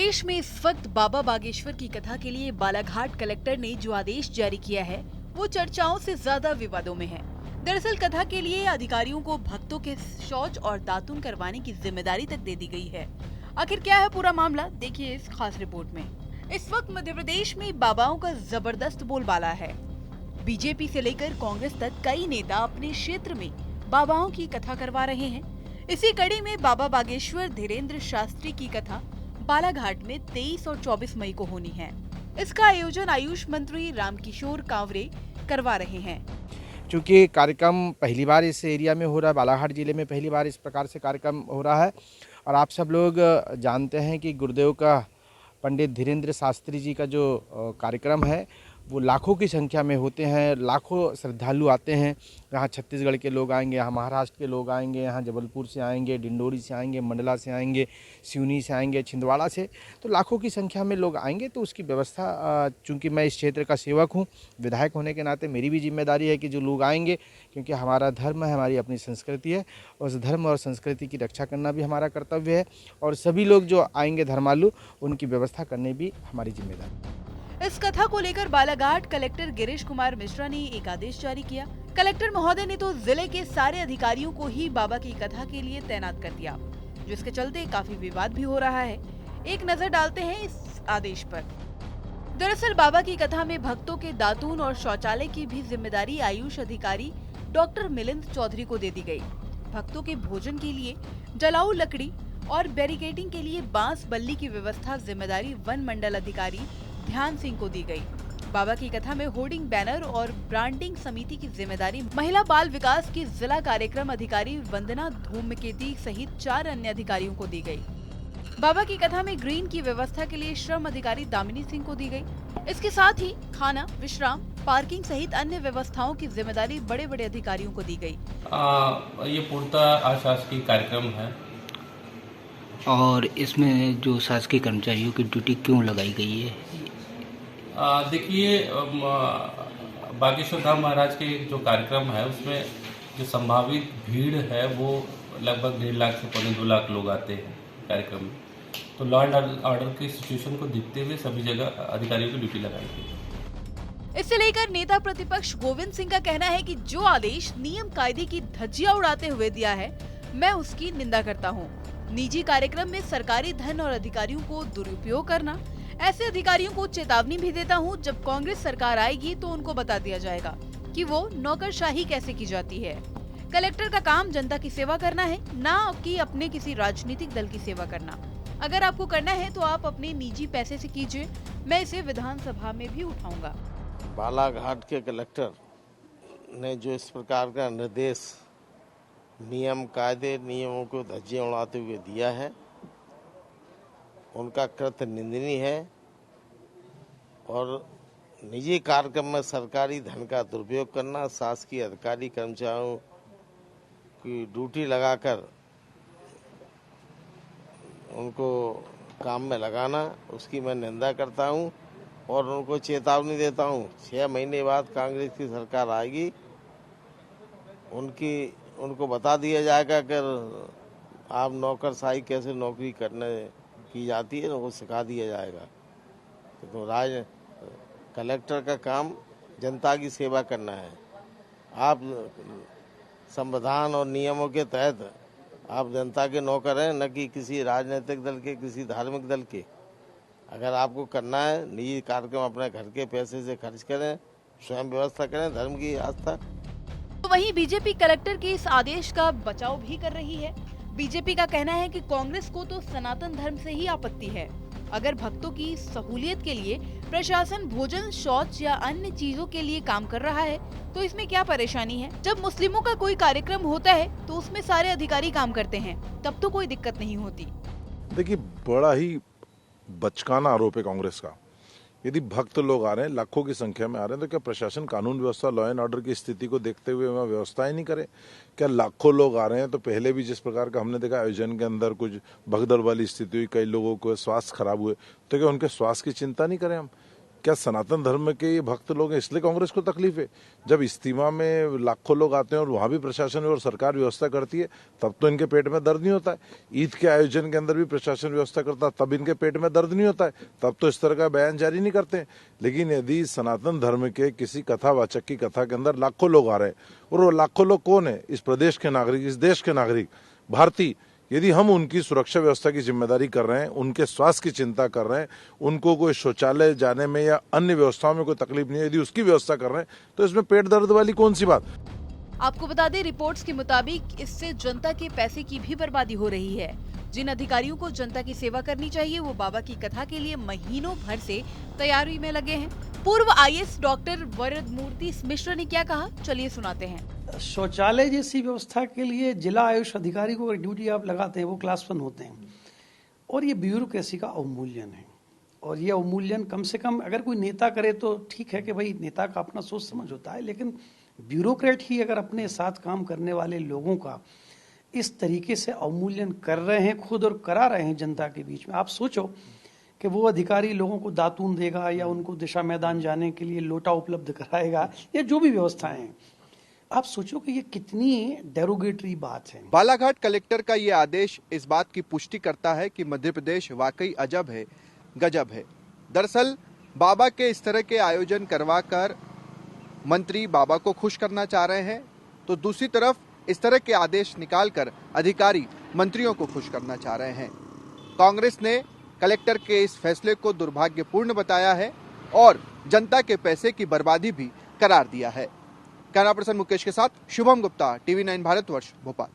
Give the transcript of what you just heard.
प्रदेश में इस वक्त बाबा बागेश्वर की कथा के लिए बालाघाट कलेक्टर ने जो आदेश जारी किया है वो चर्चाओं से ज्यादा विवादों में है। दरअसल कथा के लिए अधिकारियों को भक्तों के शौच और दातुन करवाने की जिम्मेदारी तक दे दी गई है। आखिर क्या है पूरा मामला, देखिए इस खास रिपोर्ट में। इस वक्त मध्य प्रदेश में बाबाओं का जबरदस्त बोलबाला है। बीजेपी से लेकर कांग्रेस तक कई नेता अपने क्षेत्र में बाबाओं की कथा करवा रहे हैं। इसी कड़ी में बाबा बागेश्वर धीरेन्द्र शास्त्री की कथा बालाघाट में 23 और 24 मई को होनी है। इसका आयोजन आयुष मंत्री रामकिशोर कांवरे करवा रहे हैं। चूँकि कार्यक्रम पहली बार इस एरिया में हो रहा है, बालाघाट जिले में पहली बार इस प्रकार से कार्यक्रम हो रहा है और आप सब लोग जानते हैं कि गुरुदेव का पंडित धीरेन्द्र शास्त्री जी का जो कार्यक्रम है वो लाखों की संख्या में होते हैं। लाखों श्रद्धालु आते हैं। यहाँ छत्तीसगढ़ के लोग आएंगे, यहाँ महाराष्ट्र के लोग आएंगे, यहाँ जबलपुर से आएंगे, डिंडोरी से आएंगे, मंडला से आएंगे, सिवनी से आएंगे, छिंदवाड़ा से, तो लाखों की संख्या में लोग आएंगे। तो उसकी व्यवस्था, चूँकि मैं इस क्षेत्र का सेवक हूँ, विधायक होने के नाते मेरी भी जिम्मेदारी है कि जो लोग आएंगे, क्योंकि हमारा धर्म है, हमारी अपनी संस्कृति है, उस धर्म और संस्कृति की रक्षा करना भी हमारा कर्तव्य है और सभी लोग जो आएंगे धर्मालु उनकी व्यवस्था करने भी हमारी जिम्मेदारी है। इस कथा को लेकर बालाघाट कलेक्टर गिरीश कुमार मिश्रा ने एक आदेश जारी किया। कलेक्टर महोदय ने तो जिले के सारे अधिकारियों को ही बाबा की कथा के लिए तैनात कर दिया, जिसके चलते काफी विवाद भी हो रहा है। एक नजर डालते हैं इस आदेश पर। दरअसल बाबा की कथा में भक्तों के दातून और शौचालय की भी जिम्मेदारी आयुष अधिकारी डॉक्टर मिलिंद चौधरी को दे दी गई। भक्तों के भोजन के लिए जलाऊ लकड़ी और बैरिकेडिंग के लिए बांस बल्ली की व्यवस्था जिम्मेदारी वन मंडल अधिकारी ध्यान सिंह को दी गई। बाबा की कथा में होर्डिंग, बैनर और ब्रांडिंग समिति की जिम्मेदारी महिला बाल विकास की जिला कार्यक्रम अधिकारी वंदना धूमकेती सहित 4 अन्य अधिकारियों को दी गई। बाबा की कथा में ग्रीन की व्यवस्था के लिए श्रम अधिकारी दामिनी सिंह को दी गई। इसके साथ ही खाना, विश्राम, पार्किंग सहित अन्य व्यवस्थाओं की जिम्मेदारी बड़े बड़े अधिकारियों को दी गई। ये पूर्णतः अशासकीय कार्यक्रम है और इसमें जो शासकीय कर्मचारियों की ड्यूटी क्यों लगाई गई है? देखिए, बागेश्वर धाम महाराज के जो कार्यक्रम है उसमें जो संभावित भीड़ है वो लगभग 1.5 लाख से 2.25 लाख लोग आते हैं कार्यक्रम में। तो लॉ एंड ऑर्डर की सिचुएशन को देखते हुए सभी जगह अधिकारियों की ड्यूटी लगाई गई। इससे लेकर नेता प्रतिपक्ष गोविंद सिंह का कहना है कि जो आदेश नियम कायदे की धज्जियां उड़ाते हुए दिया है, मैं उसकी निंदा करता हूं। निजी कार्यक्रम में सरकारी धन और अधिकारियों को दुरुपयोग करना, ऐसे अधिकारियों को चेतावनी भी देता हूं, जब कांग्रेस सरकार आएगी तो उनको बता दिया जाएगा कि वो नौकरशाही कैसे की जाती है। कलेक्टर का काम जनता की सेवा करना है, ना कि अपने किसी राजनीतिक दल की सेवा करना। अगर आपको करना है तो आप अपने निजी पैसे से कीजिए, मैं इसे विधानसभा में भी उठाऊंगा। बालाघाट के कलेक्टर ने जो इस प्रकार का निर्देश नियम कायदे नियमों को धज्जियां उड़ाते हुए दिया है, उनका कृत्य निंदनीय है और निजी कार्यक्रम में सरकारी धन का दुरुपयोग करना, शासकीय अधिकारी कर्मचारियों की ड्यूटी लगाकर उनको काम में लगाना, उसकी मैं निंदा करता हूं और उनको चेतावनी देता हूं। 6 महीने बाद कांग्रेस की सरकार आएगी, उनको बता दिया जाएगा कि आप नौकरशाही कैसे नौकरी करने की जाती है, वो सिखा दिया जाएगा। तो कलेक्टर का काम जनता की सेवा करना है। आप संविधान और नियमों के तहत आप जनता के नौकर हैं, न कि किसी राजनीतिक दल के, किसी धार्मिक दल के। अगर आपको करना है निजी कार्यक्रम अपने घर के पैसे से खर्च करें, स्वयं व्यवस्था करें, धर्म की आस्था। तो वहीं बीजेपी कलेक्टर के इस आदेश का बचाव भी कर रही है। बीजेपी का कहना है कि कांग्रेस को तो सनातन धर्म से ही आपत्ति है। अगर भक्तों की सहूलियत के लिए प्रशासन भोजन, शौच या अन्य चीजों के लिए काम कर रहा है तो इसमें क्या परेशानी है? जब मुस्लिमों का कोई कार्यक्रम होता है तो उसमें सारे अधिकारी काम करते हैं, तब तो कोई दिक्कत नहीं होती। देखिए, बड़ा ही बचकाना आरोप है कांग्रेस का। यदि भक्त लोग आ रहे हैं, लाखों की संख्या में आ रहे हैं, तो क्या प्रशासन कानून व्यवस्था, लॉ एंड ऑर्डर की स्थिति को देखते हुए वहाँ व्यवस्था ही नहीं करे? क्या लाखों लोग आ रहे हैं तो पहले भी जिस प्रकार का हमने देखा आयोजन के अंदर कुछ भगदड़ वाली स्थिति हुई, कई लोगों को स्वास्थ्य खराब हुए, तो क्या उनके स्वास्थ्य की चिंता नहीं करें हम? क्या सनातन धर्म के ये भक्त लोग हैं इसलिए कांग्रेस को तकलीफ है? जब इज्तिमा में लाखों लोग आते हैं और वहां भी प्रशासन और सरकार व्यवस्था करती है तब तो इनके पेट में दर्द नहीं होता है। ईद के आयोजन के अंदर भी प्रशासन व्यवस्था करता है तब इनके पेट में दर्द नहीं होता है, तब तो इस तरह का बयान जारी नहीं करते हैं। लेकिन यदि सनातन धर्म के किसी कथावाचक की कथा के अंदर लाखों लोग आ रहे हैं और वो लाखों लोग कौन है? इस प्रदेश के नागरिक, इस देश के नागरिक, भारतीय, यदि हम उनकी सुरक्षा व्यवस्था की जिम्मेदारी कर रहे हैं, उनके स्वास्थ्य की चिंता कर रहे हैं, उनको कोई शौचालय जाने में या अन्य व्यवस्थाओं में कोई तकलीफ नहीं है, यदि उसकी व्यवस्था कर रहे हैं तो इसमें पेट दर्द वाली कौन सी बात? आपको बता दें, रिपोर्ट्स के मुताबिक इससे जनता के पैसे की भी बर्बादी हो रही है। जिन अधिकारियों को जनता की सेवा करनी चाहिए वो बाबा की कथा के लिए महीनों भर से तैयारी में लगे हैं। पूर्व आईएएस डॉक्टर वरद मूर्ति मिश्र ने क्या कहा, चलिए सुनाते हैं। शौचालय जैसी व्यवस्था के लिए जिला आयुष अधिकारी को ड्यूटी आप लगाते हैं, वो क्लास 1 होते हैं और ये ब्यूरोक्रेसी का अवमूल्यन है। और ये अवमूल्यन कम से कम अगर कोई नेता करे तो ठीक है कि भाई नेता का अपना सोच समझ होता है, लेकिन ब्यूरोक्रेट ही अगर अपने साथ काम करने वाले लोगों का इस तरीके से अवमूल्यन कर रहे हैं खुद और करा रहे हैं जनता के बीच में, आप सोचो कि वो अधिकारी लोगों को दातून देगा या उनको दिशा मैदान जाने के लिए लोटा उपलब्ध कराएगा या जो भी व्यवस्थाएं हैं, आप सोचो कि ये कितनी डेरोगेटरी बात है। बालाघाट कलेक्टर का ये आदेश इस बात की पुष्टि करता है कि मध्य प्रदेश वाकई अजब है, गजब है। दरअसल बाबा के इस तरह के आयोजन करवाकर मंत्री बाबा को खुश करना चाह रहे हैं, तो दूसरी तरफ इस तरह के आदेश निकालकर अधिकारी मंत्रियों को खुश करना चाह रहे हैं। कांग्रेस ने कलेक्टर के इस फैसले को दुर्भाग्यपूर्ण बताया है और जनता के पैसे की बर्बादी भी करार दिया है। कैमरा पर्सन मुकेश के साथ शुभम गुप्ता, TV9 भारतवर्ष, भोपाल।